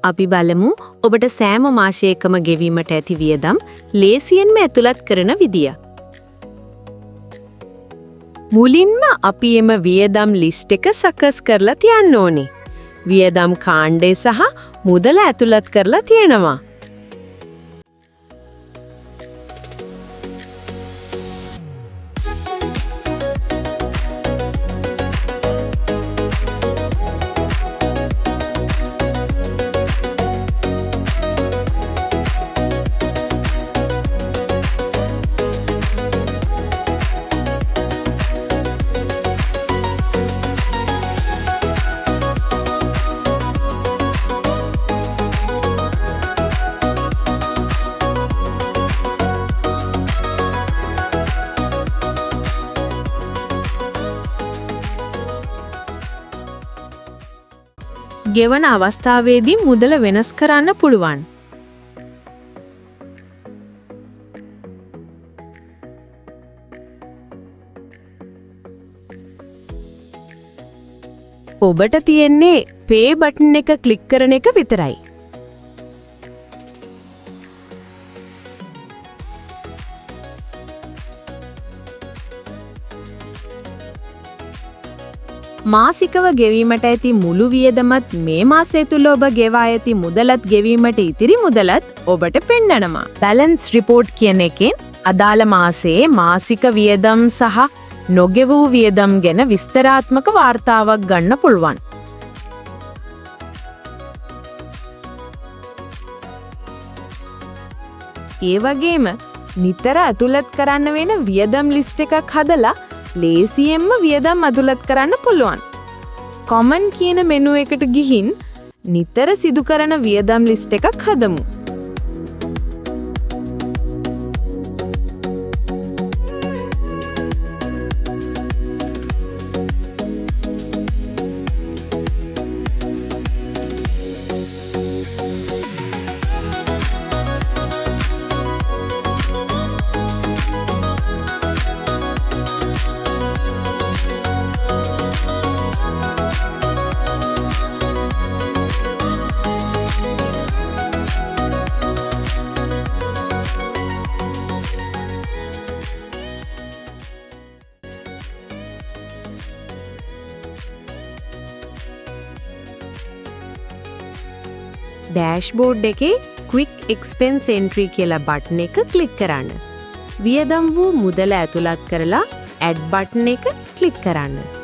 අපි බලමු ඔබට සෑම මාසයකම ගෙවීමට ඇති වියදම් ලේසියෙන්ම ඇතුළත් කරන විදිය. මුලින්ම අපි එම වියදම් ලිස්ට් එක සකස් කරලා තියන්න ඕනේ. වියදම් කාණ්ඩය සහ මුදල ඇතුළත් කරලා තියෙනවා. ගෙවන අවස්ථාවේදී මුදල වෙනස් කරන්න පුළුවන්. ඔබට තියෙන්නේ පේ බටන් එක ක්ලික් කරන එක විතරයි. මාසිකව ගෙවීමට ඇති මුළු වියදමත් මේ මාසය තුල ඔබ ගෙවා ඇති මුදලත් ගෙවීමට ඉතිරි මුදලත් ඔබට පෙන්නනවා. බැලන්ස් රිපෝට් කියන එකෙන් අදාළ මාසයේ මාසික වියදම් සහ නොගෙවූ වියදම් ගැන විස්තරාත්මක වාර්තාවක් ගන්න පුළුවන්. ඒ වගේම නිතර ඇතුළත් කරන්න වෙන වියදම් ලිස්ට් එකක් හදලා ලේසියෙන්ම වියදම් ඇතුළත් කරන්න පුළුවන්. කොමන් කියන මෙනු එකට ගිහින් නිතර සිදු කරන වියදම් ලිස්ට් එකක් හදමු. ඩෑෂ්බෝඩ් එකේ ක්වික් එක්ස්පෙන්ස් එන්ට්‍රි කියලා බටන් එක ක්ලික් කරන්න. වියදම් වූ මුදල ඇතුළත් කරලා ඇඩ් බටන් එක ක්ලික් කරන්න.